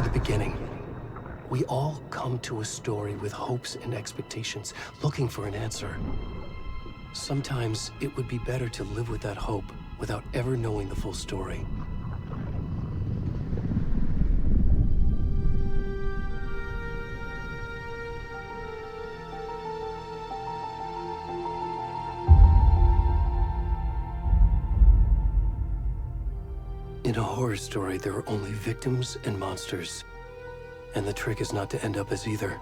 to the beginning. We all come to a story with hopes and expectations, looking for an answer. Sometimes it would be better to live with that hope without ever knowing the full story. In a horror story, there are only victims and monsters. And the trick is not to end up as either.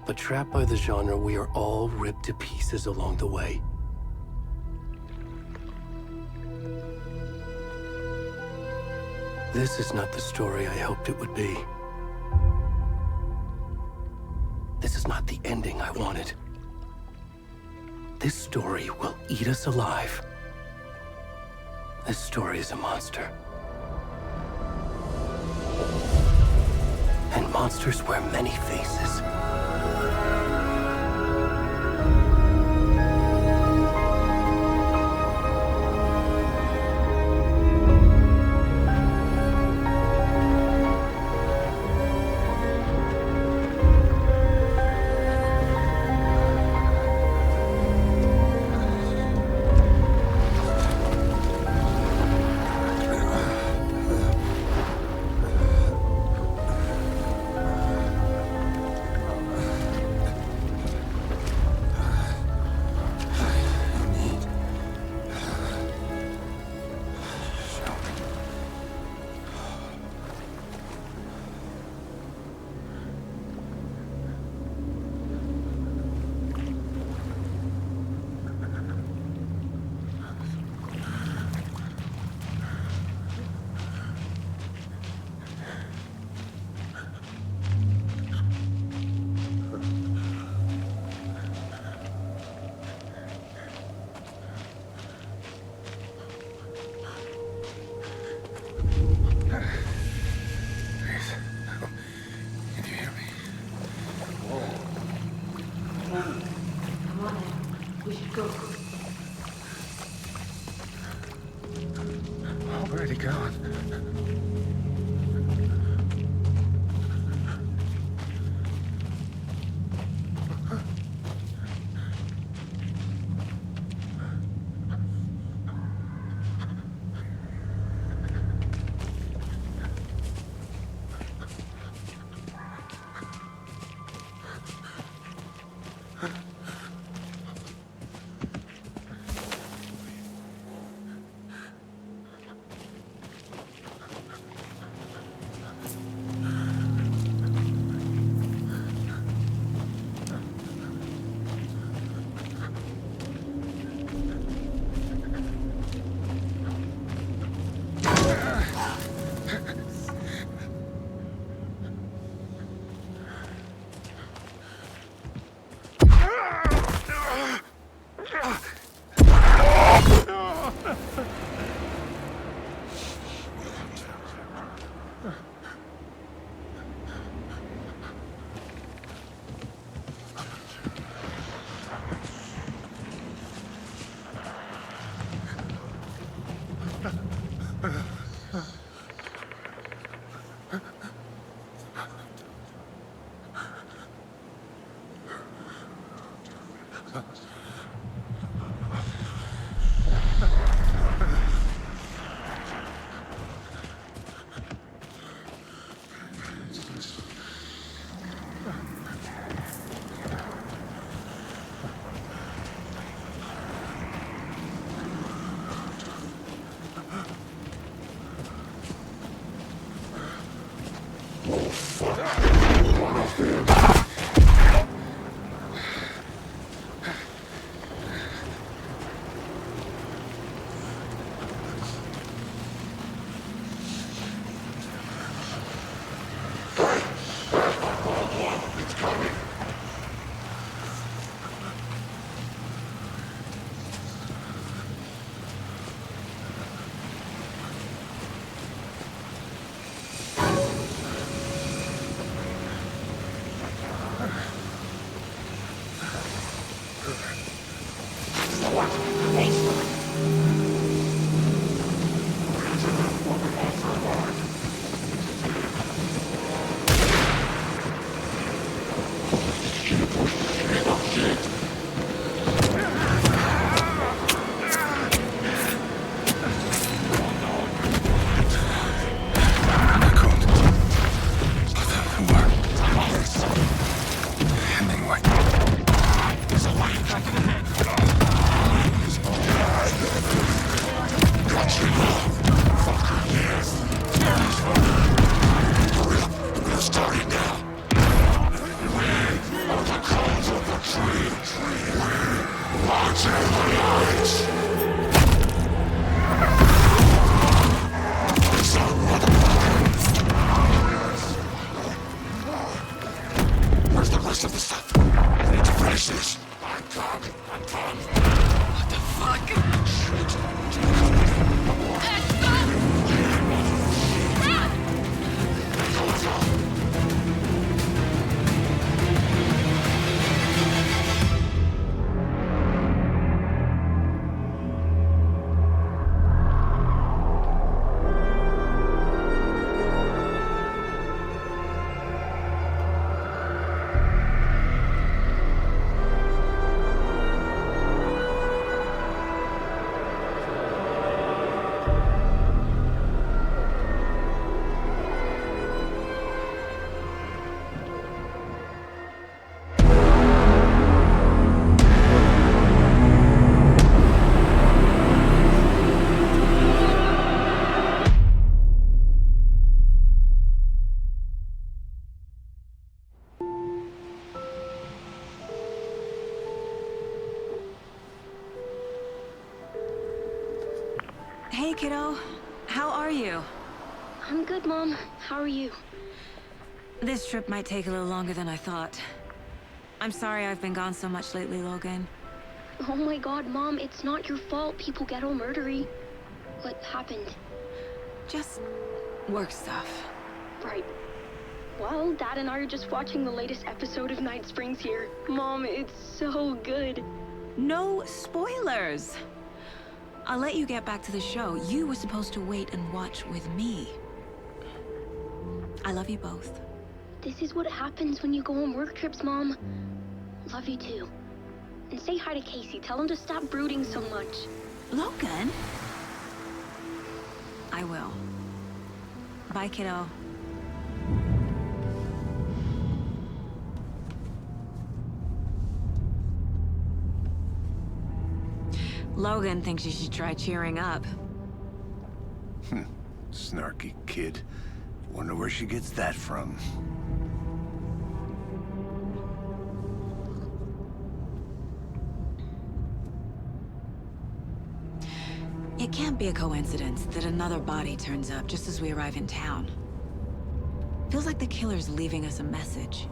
But trapped by the genre, we are all ripped to pieces along the way. This is not the story I hoped it would be. This is not the ending I wanted. This story will eat us alive. This story is a monster. And monsters wear many faces. Where'd he gone? rest of the stuff. I need to finish this. What the fuck? Hey, kiddo. How are you? I'm good, Mom. How are you? This trip might take a little longer than I thought. I'm sorry I've been gone so much lately, Logan. Oh my god, Mom, it's not your fault people get all murdery. What happened? Just work stuff. Right. Well, Dad and I are just watching the latest episode of Night Springs here. Mom, it's so good. No spoilers! I'll let you get back to the show. You were supposed to wait and watch with me. I love you both. This is what happens when you go on work trips, Mom. Love you too. And say hi to Casey. Tell him to stop brooding so much. Logan? I will. Bye, kiddo. Logan thinks you should try cheering up. Snarky kid. Wonder where she gets that from. It can't be a coincidence that another body turns up just as we arrive in town. Feels like the killer's leaving us a message.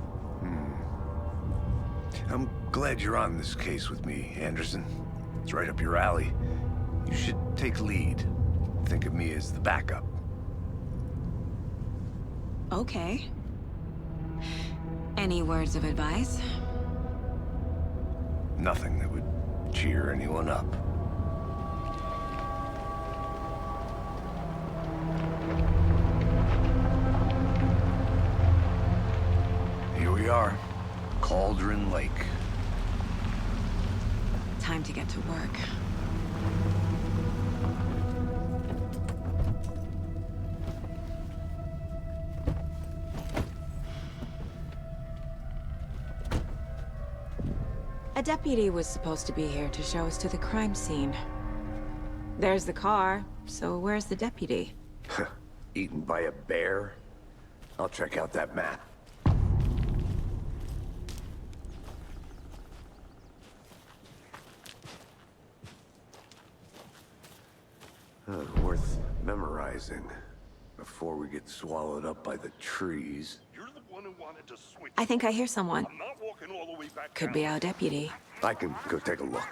I'm glad you're on this case with me, Anderson. It's right up your alley. You should take lead. Think of me as the backup. Okay. Any words of advice? Nothing that would cheer anyone up. Here we are. Cauldron Lake. Time to get to work. A deputy was supposed to be here to show us to the crime scene. There's the car, so where's the deputy? Eaten by a bear? I'll check out that map. Worth memorizing before we get swallowed up by the trees. You're the one who wanted to switch. I think I hear someone. I'm not walking all the way back Could down. be our deputy. I can go take a look.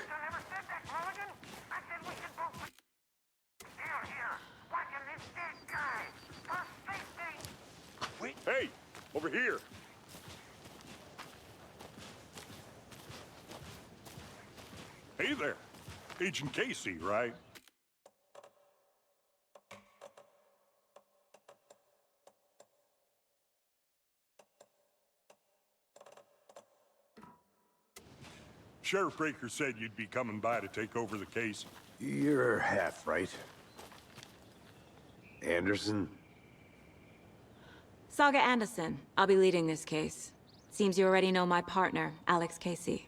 Wait. Hey, over here. Hey there. Agent Casey, right? Sheriff Breaker said you'd be coming by to take over the case. You're half right. Anderson? Saga Anderson. I'll be leading this case. Seems you already know my partner, Alex Casey.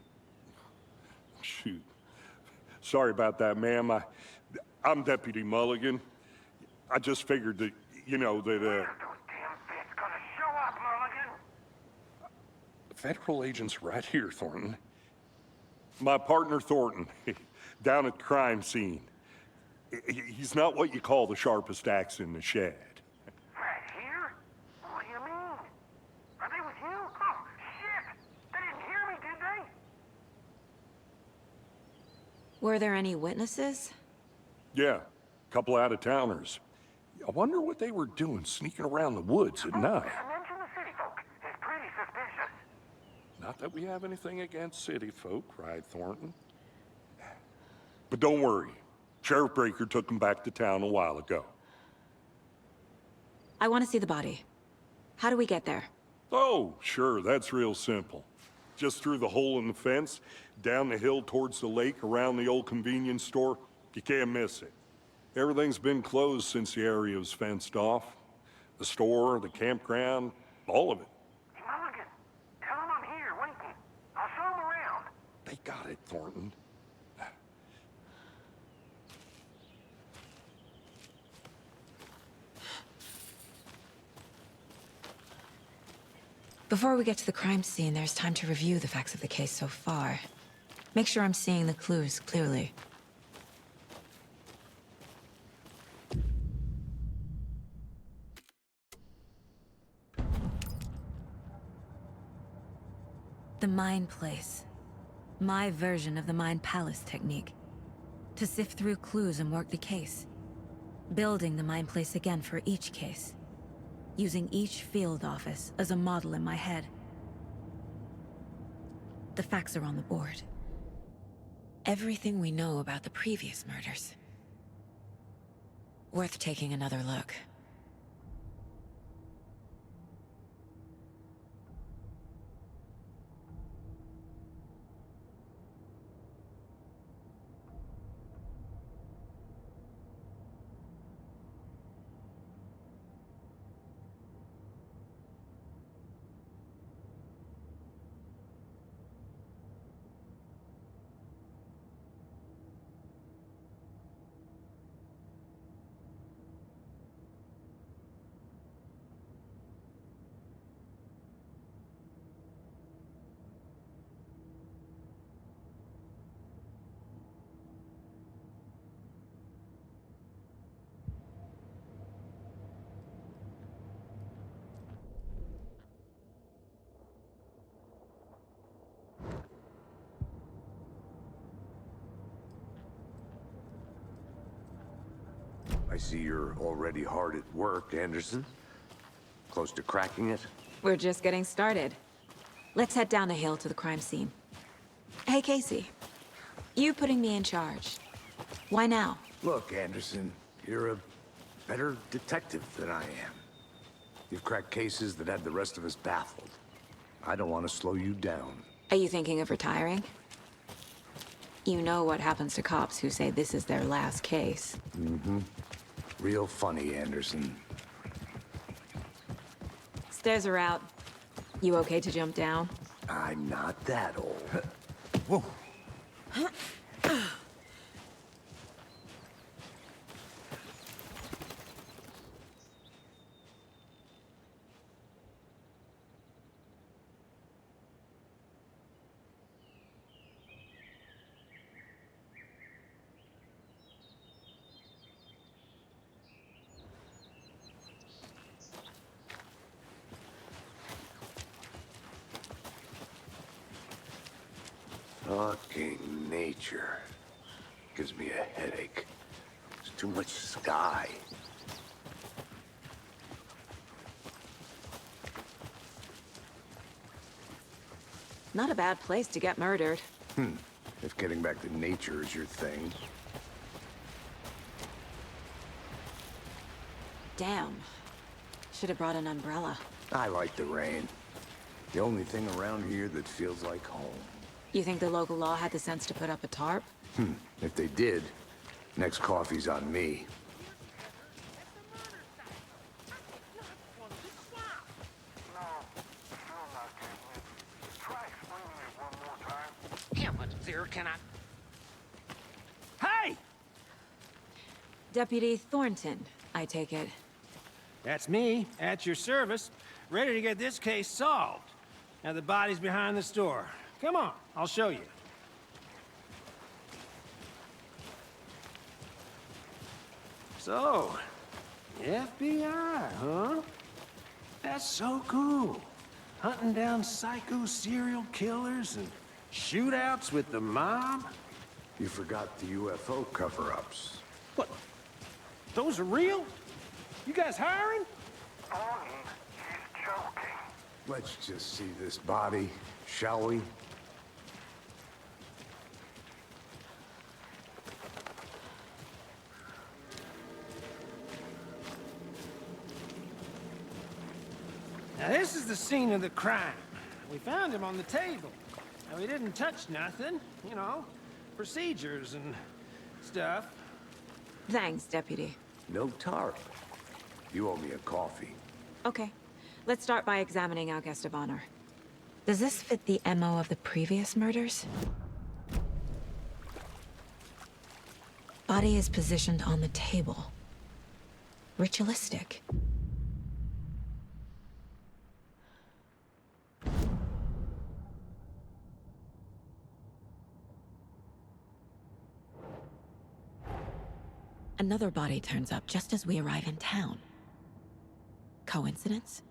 Shoot. Sorry about that, ma'am. I'm Deputy Mulligan. I just figured that, you know, that, Those damn feds gonna show up, Mulligan. Federal agent's right here, Thornton. My partner, Thornton, down at the crime scene. He's not what you call the sharpest axe in the shed. Right here? What do you mean? Are they with you? Oh, shit! Then Were there any witnesses? Yeah, couple out-of-towners. I wonder what they were doing sneaking around the woods at night. Mention the city folk. It's pretty suspicious. Not that we have anything against city folk, cried Thornton. But don't worry. Sheriff Breaker took them back to town a while ago. I want to see the body. How do we get there? Oh, sure, that's real simple. Just through the hole in the fence, down the hill towards the lake, around the old convenience store. You can't miss it. Everything's been closed since the area was fenced off. The store, the campground, all of it. Hey, Mulligan, tell him I'm here waiting. I'll show him around. They got it, Thornton. Before we get to the crime scene, there's time to review the facts of the case so far. Make sure I'm seeing the clues clearly. The Mind Place. My version of the Mind Palace technique. To sift through clues and work the case. Building the Mind Place again for each case. Using each field office as a model in my head. The facts are on the board. Everything we know about the previous murders. Worth taking another look. I see you're already hard at work, Anderson. Close to cracking it? We're just getting started. Let's head down the hill to the crime scene. Hey, Casey. You putting me in charge. Why now? Look, Anderson, you're a better detective than I am. You've cracked cases that had the rest of us baffled. I don't want to slow you down. Are you thinking of retiring? You know what happens to cops who say this is their last case. Mm-hmm. Real funny, Anderson. Stairs are out. You okay to jump down? I'm not that old. Whoa. Fucking nature. Gives me a headache. There's too much sky. Not a bad place to get murdered. If getting back to nature is your thing. Damn. Should have brought an umbrella. I like the rain. The only thing around here that feels like home. You think the local law had the sense to put up a tarp? If they did, next coffee's on me. No, still not getting it. Try explaining it one more time. Yeah, but there cannot... Hey! Deputy Thornton, I take it. That's me, at your service, ready to get this case solved. Now the body's behind the store. Come on, I'll show you. So, FBI, huh? That's so cool. Hunting down psycho serial killers and shootouts with the mob. You forgot the UFO cover-ups. What? Those are real? You guys hiring? Gordon, he's joking. Let's just see this body, shall we? Now this is the scene of the crime. We found him on the table. Now he didn't touch nothing, you know, procedures and stuff. Thanks, Deputy. No tarp. You owe me a coffee. Okay. Let's start by examining our guest of honor. Does this fit the MO of the previous murders? Body is positioned on the table. Ritualistic. Another body turns up just as we arrive in town. Coincidence?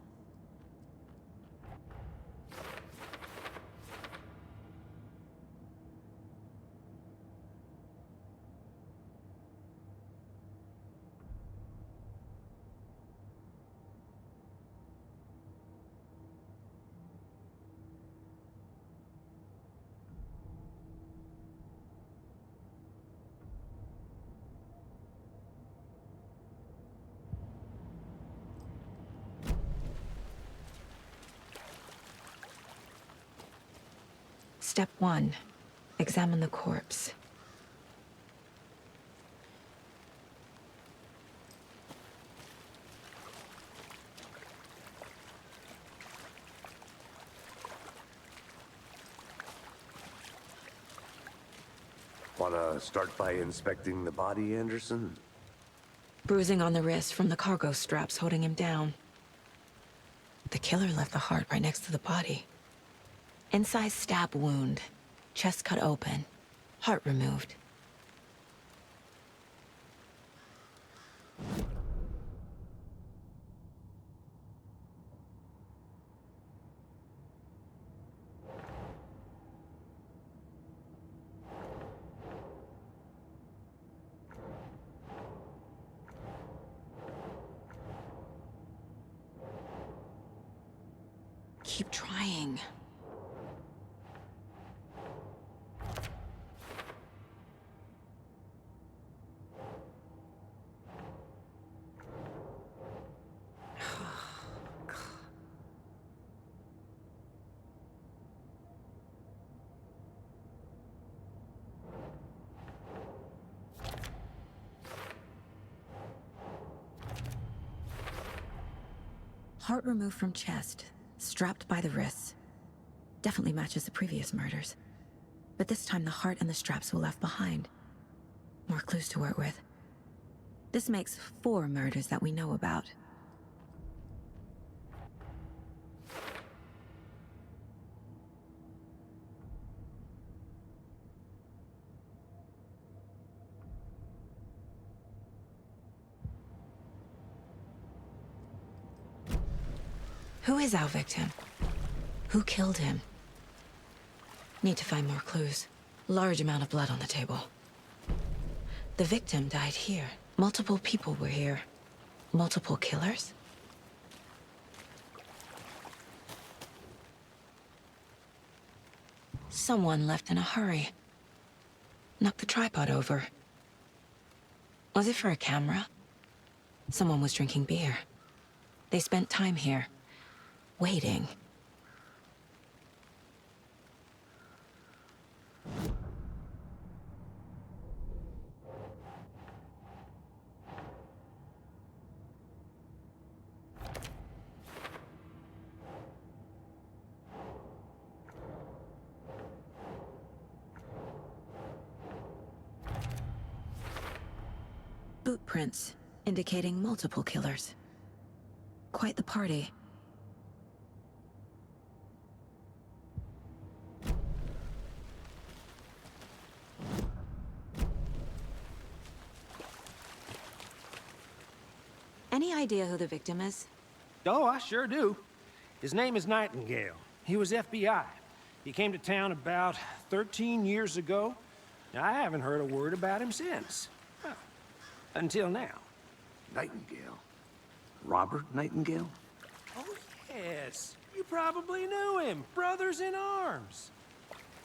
Step 1. Examine the corpse. Wanna start by inspecting the body, Anderson? Bruising on the wrist from the cargo straps holding him down. The killer left the heart right next to the body. Incised stab wound. Chest cut open. Heart removed. Keep trying. Heart removed from chest, strapped by the wrists. Definitely matches the previous murders. But this time the heart and the straps were left behind. More clues to work with. This makes 4 murders that we know about. Who is our victim? Who killed him? Need to find more clues. Large amount of blood on the table. The victim died here. Multiple people were here. Multiple killers? Someone left in a hurry. Knocked the tripod over. Was it for a camera? Someone was drinking beer. They spent time here. Waiting. Boot prints, indicating multiple killers. Quite the party. Any idea who the victim is? Oh, I sure do. His name is Nightingale. He was FBI. He came to town about 13 years ago. I haven't heard a word about him since. Well, until now. Nightingale? Robert Nightingale? Oh, yes. You probably knew him. Brothers in arms.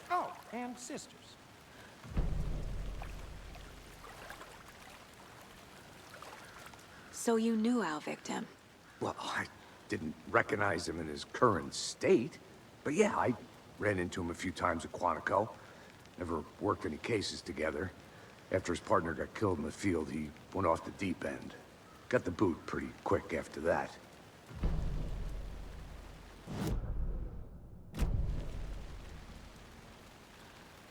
Oh, and sisters. So you knew our victim? Well, I didn't recognize him in his current state. But yeah, I ran into him a few times at Quantico. Never worked any cases together. After his partner got killed in the field, he went off the deep end. Got the boot pretty quick after that.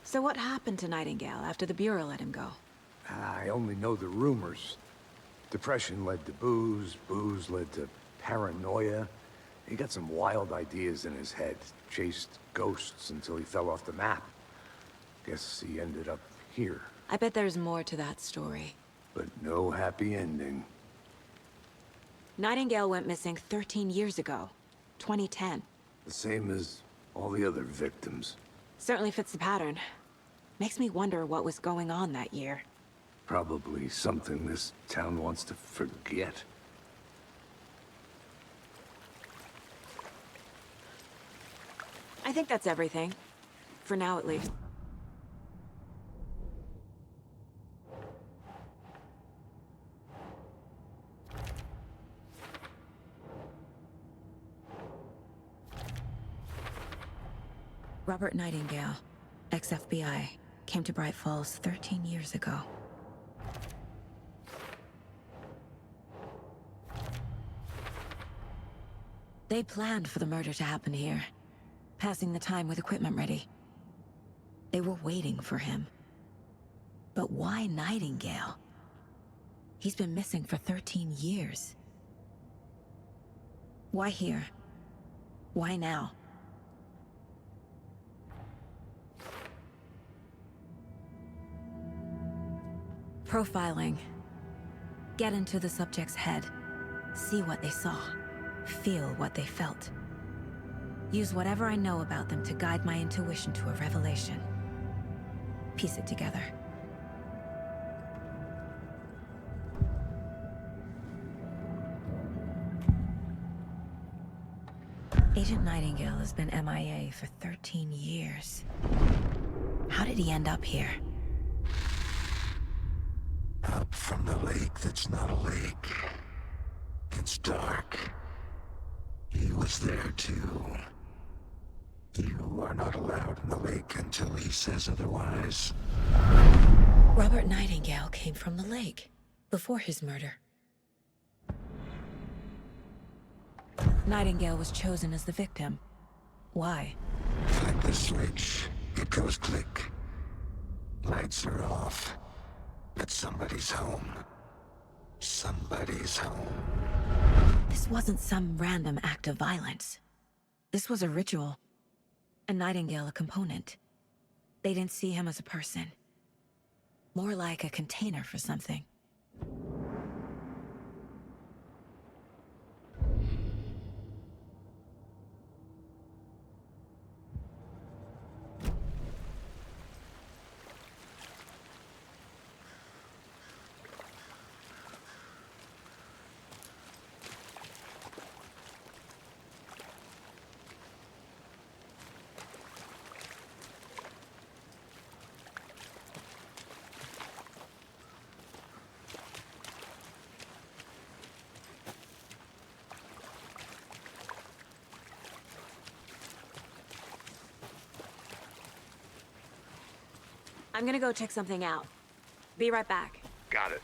So what happened to Nightingale after the Bureau let him go? I only know the rumors. Depression led to booze, booze led to paranoia. He got some wild ideas in his head, chased ghosts until he fell off the map. Guess he ended up here, I bet there's more to that story. but no happy ending. Nightingale went missing 13 years ago. 2010. The same as all the other victims. Certainly fits the pattern. Makes me wonder what was going on that year. Probably something this town wants to forget. I think that's everything. For now, at least. Robert Nightingale, ex-FBI, came to Bright Falls 13 years ago. They planned for the murder to happen here, passing the time with equipment ready. They were waiting for him. But why Nightingale? He's been missing for 13 years. Why here? Why now? Profiling. Get into the subject's head. See what they saw. Feel what they felt. Use whatever I know about them to guide my intuition to a revelation. Piece it together. Agent Nightingale has been MIA for 13 years. How did he end up here? Up from the lake that's not a lake. It's dark. He was there too. You are not allowed in the lake until he says otherwise. Robert Nightingale came from the lake, before his murder. Nightingale was chosen as the victim. Why? Like the switch, it goes click. Lights are off. But somebody's home. Somebody's home. This wasn't some random act of violence. This was a ritual. And Nightingale a component. They didn't see him as a person. More like a container for something. I'm gonna go check something out. Be right back. Got it.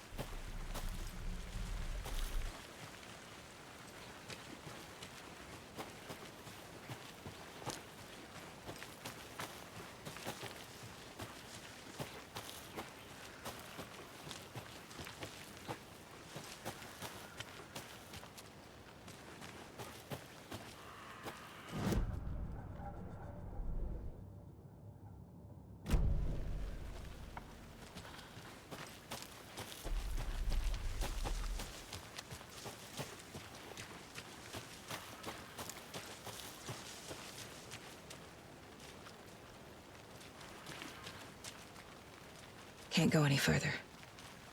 Can't go any further.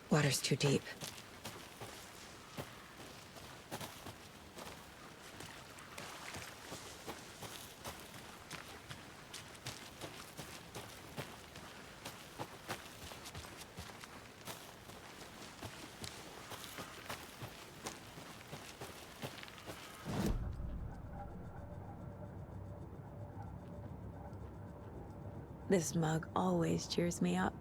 Water's too deep. This mug always cheers me up.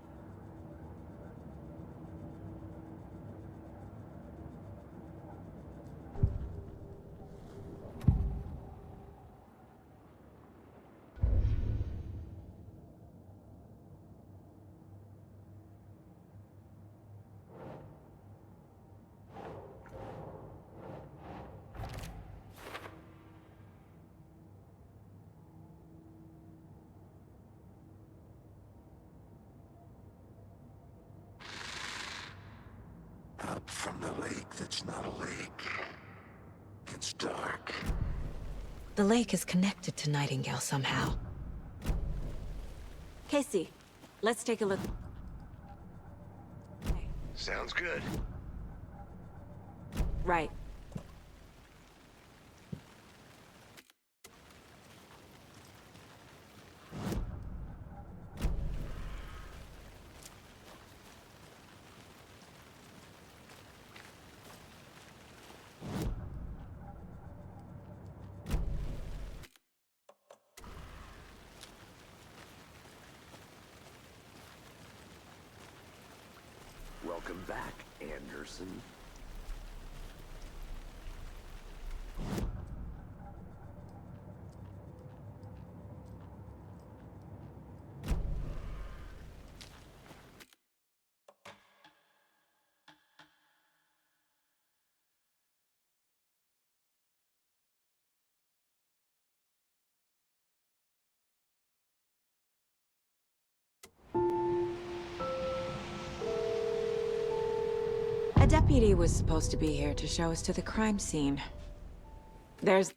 Up from the lake that's not a lake. It's dark. The lake is connected to Nightingale somehow. Casey, let's take a look. Sounds good. Right. Welcome back, Anderson. A deputy was supposed to be here to show us to the crime scene. There's...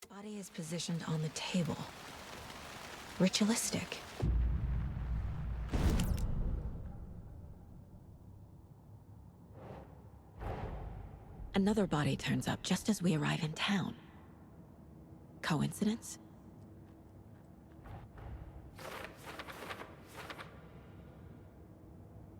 Body is positioned on the table. Ritualistic. Another body turns up just as we arrive in town. Coincidence?